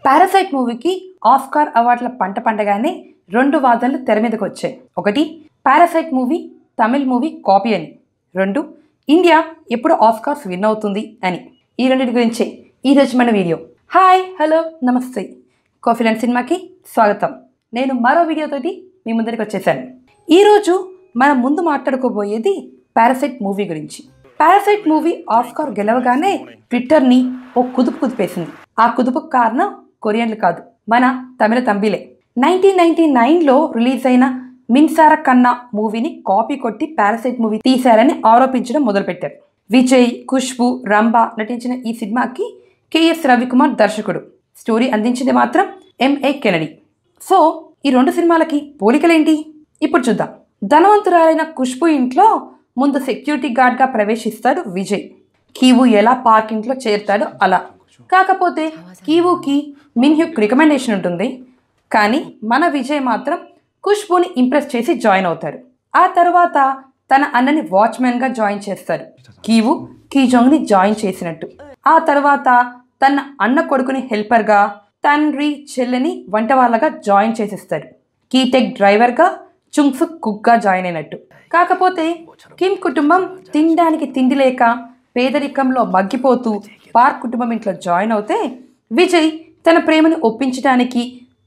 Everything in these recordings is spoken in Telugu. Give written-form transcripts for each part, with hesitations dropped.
పారాసైట్ మూవీకి ఆస్కార్ అవార్డుల పంట పండగానే రెండు వాదనలు తెర మీదకి వచ్చాయి. ఒకటి, parasite movie Tamil movie copy అని. రెండు, ఇండియా ఎప్పుడు ఆస్కార్స్ విన్ అవుతుంది అని. ఈ రెండింటి గురించే ఈరోజు మన వీడియో. హాయ్, హలో, నమస్తే. కాఫీ అండ్ సినిమాకి స్వాగతం. నేను మరో వీడియోతోటి మీ ముందరికి వచ్చేసాను. ఈరోజు మనం ముందు మాట్లాడుకోబోయేది పారాసైట్ మూవీ గురించి. పారాసైట్ మూవీ ఆస్కార్ గెలవగానే ట్విట్టర్ని ఓ కుదుపు కుదిపేసింది. ఆ కుదుపుకు కారణం కొరియన్లు కాదు, మన తమిళ తంబిలే. 1999లో రిలీజ్ అయిన మిన్సార కన్నా మూవీని కాపీ కొట్టి పారాసైట్ మూవీ తీశారని ఆరోపించడం మొదలుపెట్టారు. విజయ్, ఖుష్బు, రంభా నటించిన ఈ సినిమాకి కెఎస్ రవికుమార్ దర్శకుడు. స్టోరీ అందించింది మాత్రం ఎంఏ కెనడీ. సో ఈ రెండు సినిమాలకి పోలికలేంటి ఇప్పుడు చూద్దాం. ధనవంతురాలైన ఖుష్బు ఇంట్లో ముందు సెక్యూరిటీ గార్డ్గా ప్రవేశిస్తాడు విజయ్. కీవు ఎలా పార్క్ ఇంట్లో చేరుతాడో అలా. కాకపోతే కీవుకి మిన్హ్యుక్ రికమెండేషన్ ఉంటుంది, కానీ మన విజయ్ మాత్రం ఖుష్బుని ఇంప్రెస్ చేసి జాయిన్ అవుతాడు. ఆ తర్వాత తన అన్నని వాచ్మెన్గా జాయిన్ చేస్తాడు. కీవు కీజోంగ్ని జాయిన్ చేసినట్టు. ఆ తర్వాత తన అన్న కొడుకుని హెల్పర్గా, తండ్రి చెల్లెని వంట వాళ్ళగా జాయిన్ చేసేస్తాడు. కీటెక్ డ్రైవర్గా, చుంగ్సుక్ కుక్గా జాయిన్ అయినట్టు. కాకపోతే కిమ్ కుటుంబం తినడానికి తిండి లేక పేదరికంలో మగ్గిపోతూ పార్క్ కుటుంబం ఇంట్లో జాయిన్ అవుతే విజయ్ తన ప్రేమను ఒప్పించడానికి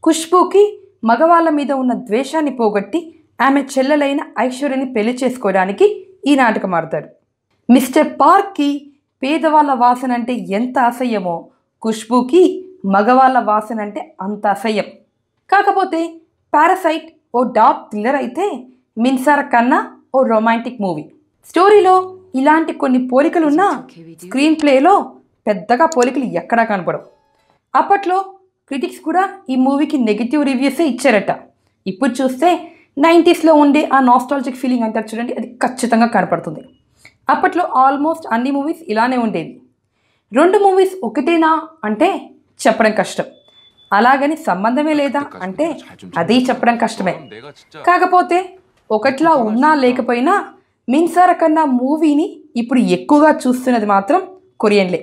ఖుష్బుకి మగవాళ్ళ మీద ఉన్న ద్వేషాన్ని పోగొట్టి ఆమె చెల్లెలైన ఐశ్వర్యని పెళ్లి చేసుకోవడానికి ఈ నాటకం ఆడతాడు. మిస్టర్ పార్క్కి పేదవాళ్ళ వాసన అంటే ఎంత అసహ్యమో ఖుష్బుకి మగవాళ్ళ వాసన అంటే అంత అసహ్యం. కాకపోతే పారాసైట్ ఓ డార్క్ థ్రిల్లర్ అయితే మిన్సార కన్నా ఓ రొమాంటిక్ మూవీ. స్టోరీలో ఇలాంటి కొన్ని పోలికలున్నా స్క్రీన్ ప్లేలో పెద్దగా పోలికలు ఎక్కడా కనపడవు. అప్పట్లో క్రిటిక్స్ కూడా ఈ మూవీకి నెగిటివ్ రివ్యూసే ఇచ్చారట. ఇప్పుడు చూస్తే 90sలో ఉండే ఆ నాస్టాలజిక్ ఫీలింగ్ అంటారు చూడండి, అది ఖచ్చితంగా కనపడుతుంది. అప్పట్లో ఆల్మోస్ట్ అన్ని మూవీస్ ఇలానే ఉండేవి. రెండు మూవీస్ ఒకటేనా అంటే చెప్పడం కష్టం. అలాగని సంబంధమే లేదా అంటే అది చెప్పడం కష్టమే. కాకపోతే ఒకట్లా ఉన్నా లేకపోయినా మిన్సార కన్నా మూవీని ఇప్పుడు ఎక్కువగా చూస్తున్నది మాత్రం కొరియన్లే.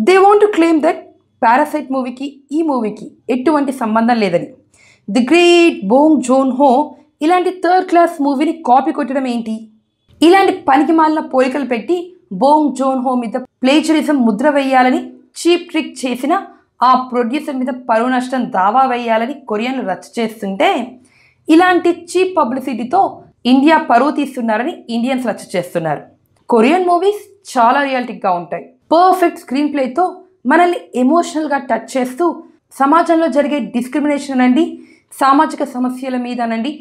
They want to claim that Parasite మూవీకి ఈ మూవీకి ఎటువంటి సంబంధం లేదని. ది గ్రేట్ బోంగ్ జోన్ హో ఇలాంటి థర్డ్ క్లాస్ మూవీని కాపీ కొట్టడం ఏంటి? ఇలాంటి పనికి మాలిన పోలికలు పెట్టి బోంగ్ జోన్ హో మీద ప్లేజరిజం ముద్ర వేయాలని చీప్ ట్రిక్ చేసిన ఆ ప్రొడ్యూసర్ మీద పరువు నష్టం దావా వేయాలని కొరియన్లు రచ్చ చేస్తుంటే, ఇలాంటి చీప్ పబ్లిసిటీతో ఇండియా పరువు తీస్తున్నారని ఇండియన్స్ రచ్చ చేస్తున్నారు. కొరియన్ మూవీస్ చాలా రియాలిటిక్గా ఉంటాయి. పర్ఫెక్ట్ స్క్రీన్ ప్లేతో మనల్ని ఎమోషనల్గా టచ్ చేస్తూ సమాజంలో జరిగే డిస్క్రిమినేషన్ అనండి, సామాజిక సమస్యల మీద అనండి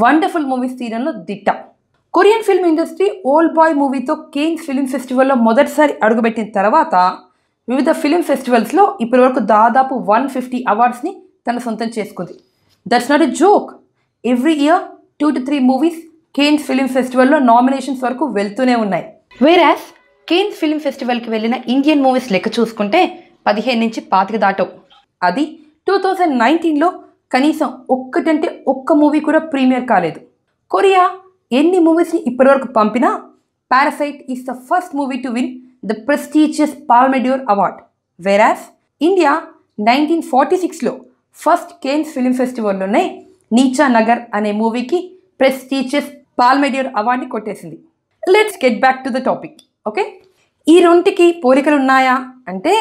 వండర్ఫుల్ మూవీస్ తీయడంలో దిట్ట. Korean film industry old bye మూవీతో కేన్స్ ఫిల్మ్ ఫెస్టివల్లో మొదటిసారి అడుగుపెట్టిన తర్వాత వివిధ ఫిలిం ఫెస్టివల్స్లో ఇప్పటివరకు దాదాపు 150 అవార్డ్స్ని తన సొంతం చేసుకుంది. That's not a joke. Every year 2 to 3 movies Cannes film ఫెస్టివల్లో నామినేషన్స్ వరకు వెళ్తూనే ఉన్నాయి. వేరాస్ కేన్స్ ఫిలిం ఫెస్టివల్కి వెళ్ళిన ఇండియన్ మూవీస్ లెక్క చూసుకుంటే 15 నుంచి 25 దాటవు. అది 2019లో కనీసం ఒక్కటంటే ఒక్క మూవీ కూడా ప్రీమియర్ కాలేదు. కొరియా ఎన్ని మూవీస్ని ఇప్పటివరకు పంపినా Parasite is the first movie to win the prestigious Palme d'Or award. Whereas India 1946లో ఫస్ట్ కేన్స్ ఫిలిం ఫెస్టివల్లోనే నీచా నగర్ అనే మూవీకి ప్రెస్టీజియస్ పాల్మే d'Or అవార్డుని కొట్టేసింది. Let's get back to the topic. Okay, ఈ రెండుకి పోలికలు ఉన్నాయా అంటే,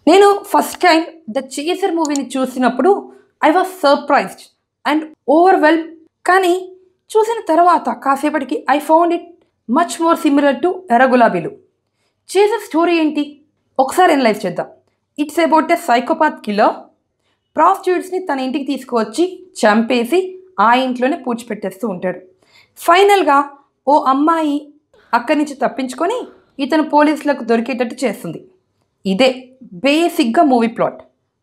నేను ఫస్ట్ టైం ద చేసర్ మూవీని చూసినప్పుడు I was surprised and overwhelm. కానీ చూసిన తర్వాత కాసేపటికి I found it much more similar to Erra Gulabilu. Chaser story ఏంటి ఒకసారి అనలైజ్ చేద్దాం. It's about a psychopath killer. ప్రాస్టిట్యూట్స్ని తన ఇంటికి తీసుకువచ్చి చంపేసి ఆ ఇంట్లోనే పూడ్చిపెట్టేస్తూ ఉంటాడు. ఫైనల్గా ఓ అమ్మాయి అక్కడి నుంచి తప్పించుకొని ఇతను పోలీసులకు దొరికేటట్టు చేస్తుంది. ఇదే బేసిక్గా movie plot.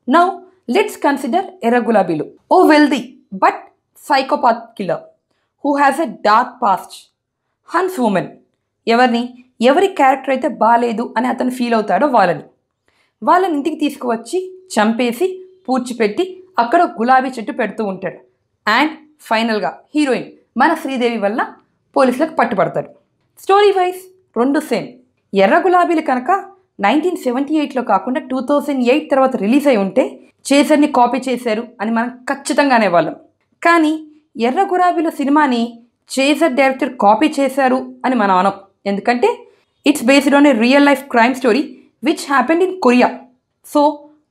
Now let's consider Erra Gulabilu. A wealthy but psychopath killer who has a dark past hunts women. ఎవరి క్యారెక్టర్ అయితే బాగాలేదు అని అతను ఫీల్ అవుతాడో వాళ్ళని ఇంటికి తీసుకువచ్చి చంపేసి పూడ్చిపెట్టి అక్కడ గులాబీ చెట్టు పెడుతూ ఉంటాడు. అండ్ ఫైనల్గా హీరోయిన్ మన శ్రీదేవి వల్ల పోలీసులకు పట్టుబడతాడు. స్టోరీ వైజ్ రెండు సేమ్. ఎర్ర గులాబీలు కనుక 1978లో కాకుండా 2008 తర్వాత రిలీజ్ అయి ఉంటే చేజర్ని కాపీ చేశారు అని మనం ఖచ్చితంగా అనేవాళ్ళం. కానీ ఎర్ర గులాబీలో సినిమాని చేజర్ డైరెక్టర్ కాపీ చేశారు అని మనం అనం. ఎందుకంటే it's based on a real life crime story which happened in Korea. So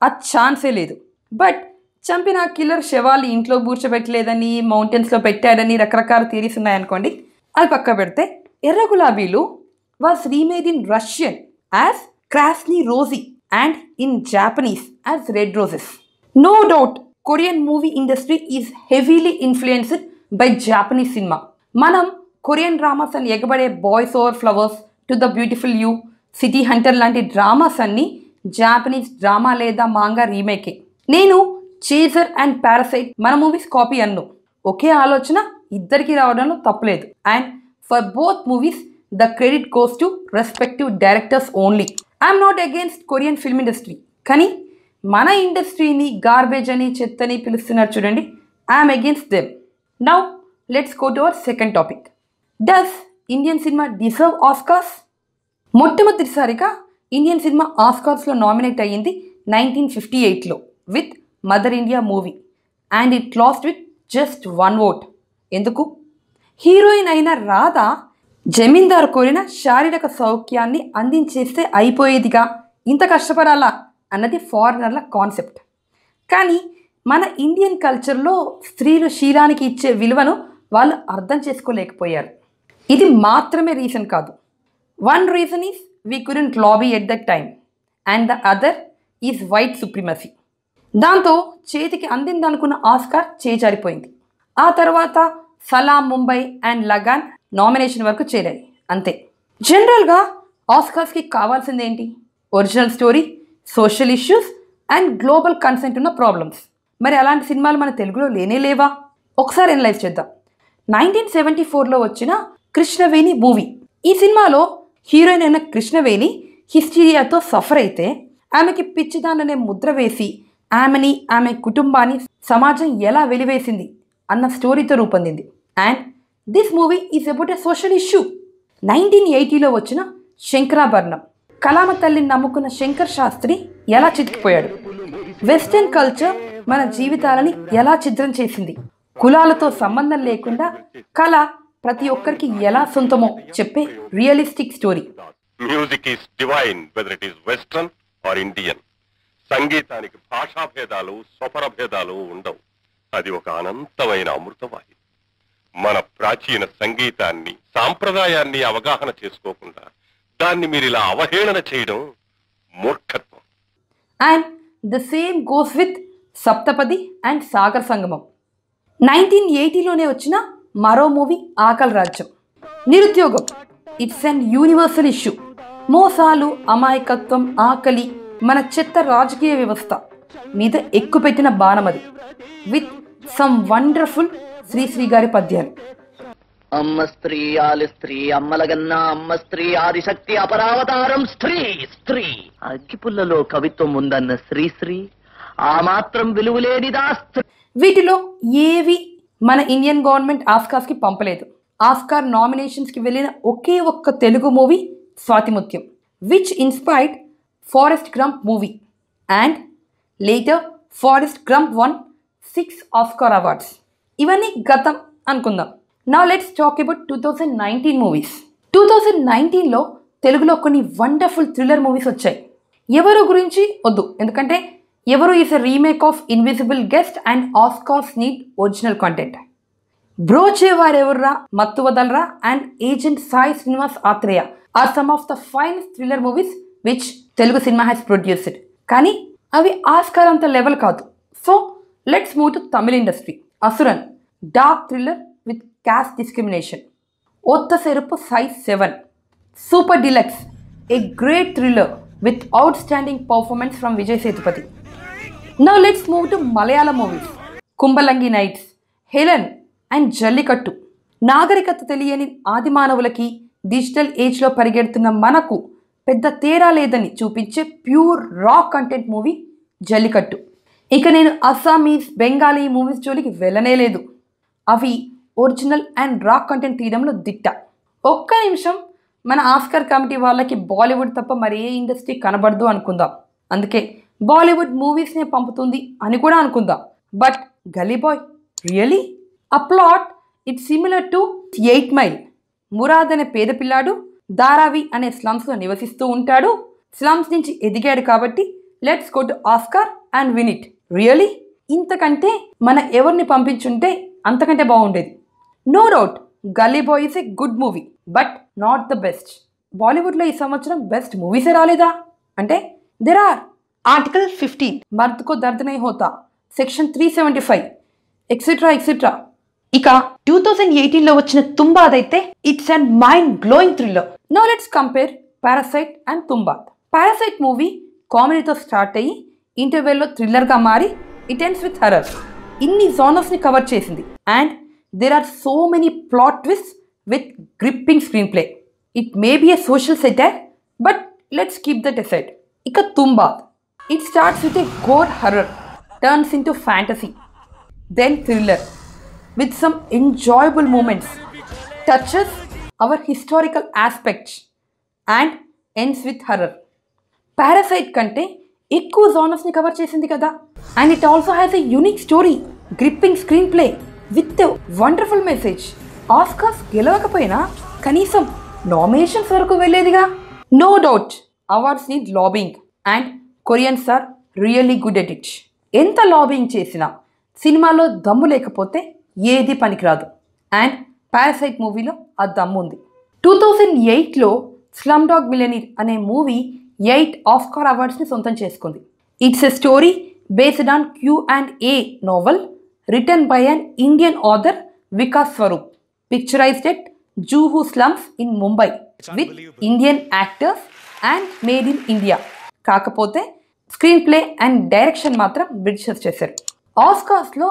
ఆ ఛాన్సే లేదు. బట్ చంపిన కిల్లర్ శవాలు ఇంట్లో కూర్చోబెట్టలేదని, మౌంటైన్స్లో పెట్టాడని రకరకాల థియరీస్ ఉన్నాయనుకోండి. అది పక్క పెడితే Erra Gulabilu was remade in Russian as Krasnye Rozy and in Japanese as red roses. No doubt Korean movie industry is heavily influenced by Japanese cinema. మనం కొరియన్ డ్రామాస్ అని ఎగబడే Boys Over Flowers, To the Beautiful You, City Hunter లాంటి డ్రామాస్ అన్నీ జాపనీస్ డ్రామా లేదా మాంగా రీమేకే. నేను చేజర్ అండ్ పారాసైట్ మన మూవీస్ కాపీ అన్ను. ఒకే ఆలోచన ఇద్దరికి రావడంలో తప్పలేదు. And for both movies the credit goes to respective directors only. I'm not against Korean film industry, కానీ మన ఇండస్ట్రీని గార్బేజ్ అని, చెత్తని పిలుస్తున్నారు చూడండి. I'm against them. Now let's go to our second topic. Does Indian cinema deserve Oscars? మొట్టమొదటిసారిగా ఇండియన్ సినిమా ఆస్కార్స్లో నామినేట్ అయ్యింది 1958లో with Mother India movie. And it lost with just 1 vote. ఎందుకు? హీరోయిన్ అయిన రాధ జమీందారు కోరిన శారీరక సౌఖ్యాన్ని అందించేస్తే అయిపోయేదిగా, ఇంత కష్టపడాలా అన్నది ఫారినర్ల కాన్సెప్ట్. కానీ మన ఇండియన్ కల్చర్లో స్త్రీలు శీలానికి ఇచ్చే విలువను వాళ్ళు అర్థం చేసుకోలేకపోయారు. ఇది మాత్రమే రీజన్ కాదు. One reason is we couldn't lobby at that time and the other is white supremacy. దాంతో చేతికి అందిందనుకున్న ఆస్కార్ చేజారిపోయింది. ఆ తర్వాత సలాం, ముంబై అండ్ లగాన్ నామినేషన్ వరకు చేరాయి, అంతే. జనరల్గా ఆస్కార్స్కి కావాల్సింది ఏంటి? Original story, social issues and global consent ఉన్న ప్రాబ్లమ్స్. మరి అలాంటి సినిమాలు మన తెలుగులో లేనే లేవా? ఒకసారి ఎనలైజ్ చేద్దాం. 1974లో వచ్చిన కృష్ణవేణి మూవీ. ఈ సినిమాలో హీరోయిన్ అయిన కృష్ణవేణి హిస్టీరియాతో సఫర్ అయితే ఆమెకి పిచ్చిదాననే ముద్ర వేసి ఆమెని, ఆమె కుటుంబాన్ని సమాజం ఎలా వెలివేసింది అన్న స్టోరీతో రూపొందింది. And this movie is about a social issue. 1980లో వచ్చిన శంకరాభరణం. కళామ తల్లిని నమ్ముకున్న శంకర్ శాస్త్రి ఎలా చితికిపోయాడు, వెస్టర్న్ కల్చర్ మన జీవితాలని ఎలా ఛిద్రం చేసింది, కులాలతో సంబంధం లేకుండా కళ ప్రతి ఒక్కరికి ఎలా సొంతమో చెప్పే realistic story. Music is divine whether it is western or Indian. సంగీతానికి భాషా భేదాలు, స్వర భేదాలు ఉండవు. అది ఒక అనంతమైన అమృతవాహి. మన ప్రాచీన సంగీతాన్ని, సాంప్రదాయాన్ని అవగాహన చేసుకోకుండా దాన్ని మీరు ఇలా అవహేళన చేయడం మూర్ఖత్వం. And the same goes with Saptapadi and Sagar Sangamam. 1980లోనే వచ్చిన మరో మూవీ ఆకలి రాజ్యం. నిరుద్యోగం, ఇట్స్ అన్ యూనివర్సల్ ఇష్యూ. మోసాలు, అమాయకత్వం, ఆకలి మన చెత్త రాజకీయ వ్యవస్థ మీద ఎక్కుపెట్టిన బాణమది. విత్ సమ్ వండర్ఫుల్ శ్రీశ్రీ గారి పద్యాలు. అమ్మ స్త్రీ, ఆలి స్త్రీ, అమ్మలగన్న అమ్మ స్త్రీ, ఆదిశక్తి అపరావతారం స్త్రీ. స్త్రీ అగ్గిపుల్లలో కవిత్వం ఉందన్న శ్రీశ్రీ ఆ మాత్రం విలువలేనిదా స్త్రీ. వీటిలో ఏవి మన ఇండియన్ గవర్నమెంట్ ఆస్కార్స్కి పంపలేదు. ఆస్కార్ నామినేషన్స్కి వెళ్ళిన ఒకే ఒక్క Telugu movie Swathimuthyam, which inspired Forrest Gump movie. And later Forrest Gump won 6 Oscar awards. ఇవన్నీ గతం అనుకుందాం. Now let's talk about 2019 movies. 2019లో తెలుగులో కొన్ని వండర్ఫుల్ థ్రిల్లర్ మూవీస్ వచ్చాయి. ఎవరు గురించి వద్దు, ఎందుకంటే Evaru is a remake of Invisible Guest and Oscars need original content. Brochevarevarura, Mathu Vadalara and agent Sai Srinivasa Athreya are some of the finest thriller movies which Telugu cinema has produced. కానీ అవి ఆస్కార్ అంత లెవెల్ కాదు. So let's move to Tamil industry. Asuran, dark thriller with caste discrimination. Oththa Seruppu Size 7, Super Deluxe, a great thriller with outstanding performance from Vijay Sethupathi. Now let's move to Malayalam movies. Kumbalangi nights, Helen and Jallikattu. నాగరికత తెలియని ఆది మానవులకి డిజిటల్ ఏజ్లో పరిగెడుతున్న మనకు పెద్ద తేడా లేదని చూపించే pure raw content movie Jallikattu. ఇక నేను అస్సామీస్, బెంగాలీ మూవీస్ జోలికి వెళ్ళనే లేదు. అవి ఒరిజినల్ అండ్ రా కంటెంట్ తీయడంలో దిట్ట. ఒక్క నిమిషం మన ఆస్కార్ కమిటీ వాళ్ళకి బాలీవుడ్ తప్ప మరి ఏ ఇండస్ట్రీ కనబడదు అనుకుందాం. అందుకే బాలీవుడ్ మూవీస్నే పంపుతుంది అని కూడా అనుకుందాం. బట్ గల్లీ బాయ్ రియలీ? ఆ plot it's similar to 8 mile. Murad అనే పేద పిల్లాడు ధారావి అనే స్లమ్స్లో నివసిస్తూ ఉంటాడు. స్లమ్స్ నుంచి ఎదిగాడు కాబట్టి let's go to Oscar and win it. Really? ఇంతకంటే మన ఎవరిని పంపించుంటే అంతకంటే బాగుండేది. No doubt Gully Boy is a good movie, but not the best. బాలీవుడ్లో ఈ సంవత్సరం బెస్ట్ మూవీసే రాలేదా అంటే there are. Article 15, Mard Ko Dard Nahi Hota, section 375, etcetera etcetera. ఇక 2018లో వచ్చిన తుంబాద్ అయితే it's and mind blowing thriller. No let's compare Parasite and Tumbbad. Parasite movie కామెడీతో స్టార్ట్ అయ్యి ఇంటర్వెల్లో థ్రిల్లర్గా మారి ఇట్ ఎండ్స్ విత్ హర్రర్. ఇన్ని జానర్స్ని కవర్ చేసింది. And there are so many plot twists with gripping screenplay. It may be a social satire, but let's keep that aside. Ika Tumbaad. It starts with a gore horror, turns into fantasy, then thriller, with some enjoyable moments, touches our historical aspects, and ends with horror. Parasite kante ఎక్కువ జానర్స్ని కవర్ చేసింది కదా. And it also has a unique story, gripping screenplay with wonderful message. Oscars గెలవకపోయినా కనీసం నామినేషన్స్ వరకు వెళ్ళేదిగా. No doubt awards need lobbying and Koreans are really good at it. ఎంత లాబింగ్ చేసినా సినిమాలో దమ్ము లేకపోతే ఏది పనికిరాదు. అండ్ పారాసైట్ మూవీలో ఆ దమ్ము ఉంది. 2008లో స్లమ్ డాగ్ మిలియనీర్ అనే మూవీ 8 ఆస్కార్ అవార్డ్స్ని సొంతం చేసుకుంది. It's a story based on Q&A novel written by an Indian author Vikas Swarup, picturized at Juhu slums in Mumbai with Indian actors and made in India. కాకపోతే స్క్రీన్ ప్లే అండ్ డైరెక్షన్ మాత్రం బ్రిటిషర్స్ చేశారు. ఆస్కార్స్లో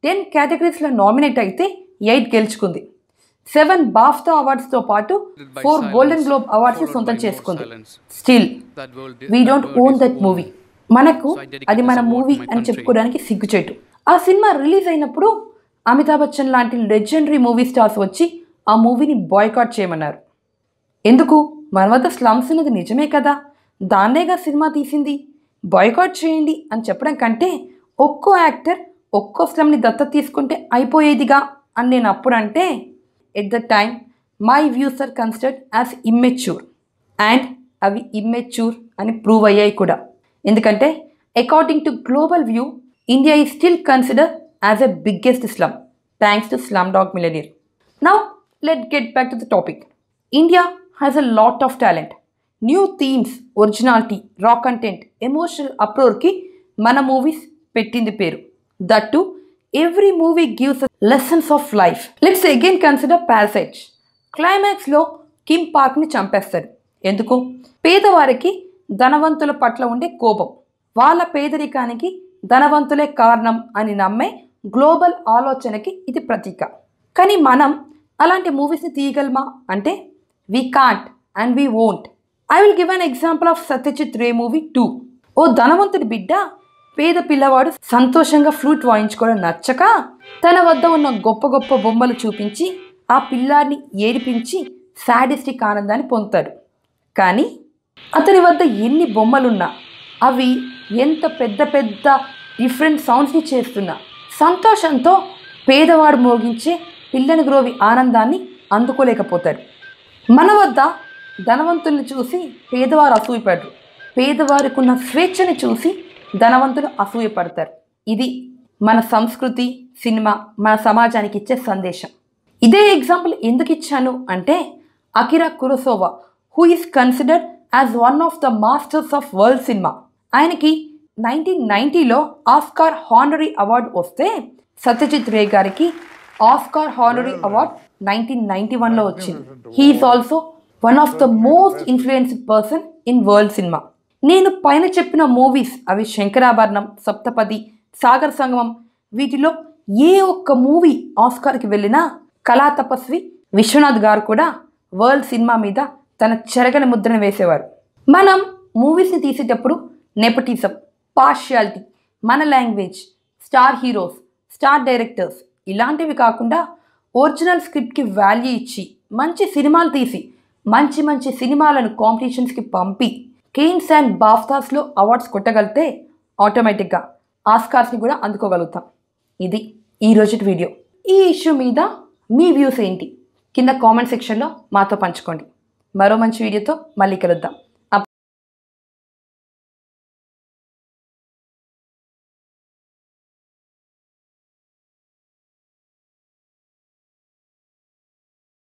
10 కేటగిరీస్లో నామినేట్ అయితే 8 గెలుచుకుంది. 7 బాఫ్తా అవార్డ్స్తో పాటు 4 గోల్డెన్ గ్లోబ్ అవార్డ్స్ని సొంతం చేసుకుంది. Still we don't own that movie. మనకు అది మన మూవీ అని చెప్పుకోవడానికి సిగ్గుచేటు. ఆ సినిమా రిలీజ్ అయినప్పుడు అమితాబ్ బచ్చన్ లాంటి లెజెండరీ మూవీ స్టార్స్ వచ్చి ఆ మూవీని బాయ్కాట్ చేయమన్నారు. ఎందుకు? మన వద్ద స్లమ్స్ ఉన్నది నిజమే కదా, దాన్నేగా సినిమా తీసింది, బాయ్కాట్ చేయండి అని చెప్పడం కంటే ఒక్కో యాక్టర్ ఒక్కో స్లమ్ని దత్తత తీసుకుంటే అయిపోయేదిగా అని నేను అప్పుడు అంటే, at the time my views are considered as immature. And అవి ఇమ్మెచ్యూర్ అని ప్రూవ్ అయ్యాయి కూడా. ఎందుకంటే according to global view India is still considered as the biggest slum, thanks to Slumdog Millionaire. Now, let's get back to the topic. India has a lot of talent. New themes, originality, raw content, emotional uproar ki mana movies pettindi peru. That too, every movie gives us lessons of life. Let's again consider Parasite. Climax lo Kim Park ni champestaru. Enduku? పేదవారికి ధనవంతుల పట్ల ఉండే కోపం, వాళ్ళ పేదరికానికి ధనవంతులే కారణం అని నమ్మే గ్లోబల్ ఆలోచనకి ఇది ప్రతీక. కానీ మనం అలాంటి మూవీస్ని తీయగలమా అంటే we can't and we won't. I will give an example of Satyajit Ray movie 2. ఓ ధనవంతుడి బిడ్డ పేద పిల్లవాడు సంతోషంగా ఫ్లూట్ వాయించుకోవడం నచ్చక తన వద్ద ఉన్న గొప్ప గొప్ప బొమ్మలు చూపించి ఆ పిల్లాడిని ఏడిపించి సాడిస్టిక్ ఆనందాన్ని పొందుతాడు. కానీ అతని వద్ద ఎన్ని బొమ్మలున్నా అవి ఎంత పెద్ద పెద్ద డిఫరెంట్ సౌండ్స్ని చేస్తున్నా సంతోషంతో పేదవాడు మోగించే పిల్లని గ్రోవి ఆనందాన్ని అందుకోలేకపోతాడు. మన వద్ద ధనవంతుల్ని చూసి పేదవారు అసూయపడరు, పేదవారికి ఉన్న స్వేచ్ఛని చూసి ధనవంతులు అసూయపడతారు. ఇది మన సంస్కృతి, సినిమా మన సమాజానికి ఇచ్చే సందేశం. ఇదే ఎగ్జాంపుల్ ఎందుకు ఇచ్చాను అంటే Akira Kurosawa, who is considered as one of the masters of world cinema. ఆయనకి 1990లో ఆస్కార్ హానరీ అవార్డు వస్తే సత్యజిత్ రే గారికి ఆస్కార్ హానరీ అవార్డ్ 1991లో వచ్చింది. He is also one of the most influenced person in world cinema. నేను పైన చెప్పిన మూవీస్ అవి శంకరాభరణం, సప్తపది, సాగర్ సంగమం, వీటిలో ఏ ఒక్క మూవీ ఆస్కార్కి వెళ్ళినా కళా తపస్వి విశ్వనాథ్ గారు కూడా వరల్డ్ సినిమా మీద తన చెరగని ముద్రను వేసేవారు. మనం మూవీస్ని తీసేటప్పుడు నెపోటిజం, పార్షియాలిటీ, మన language, star heroes, star directors ఇలాంటివి కాకుండా ఒరిజినల్ స్క్రిప్ట్కి వాల్యూ ఇచ్చి మంచి సినిమాలు తీసి మంచి మంచి సినిమాలను కాంపిటీషన్స్కి పంపి కేన్స్ అండ్ బాఫ్టాస్లో అవార్డ్స్ కొట్టగలిగితే ఆటోమేటిక్గా ఆస్కార్స్ని కూడా అందుకోగలుగుతాం. ఇది ఈ రోజుటి వీడియో. ఈ ఇష్యూ మీద మీ వ్యూస్ ఏంటి కింద కామెంట్ సెక్షన్లో మాతో పంచుకోండి. మరో మంచి వీడియోతో మళ్ళీ కలుద్దాం.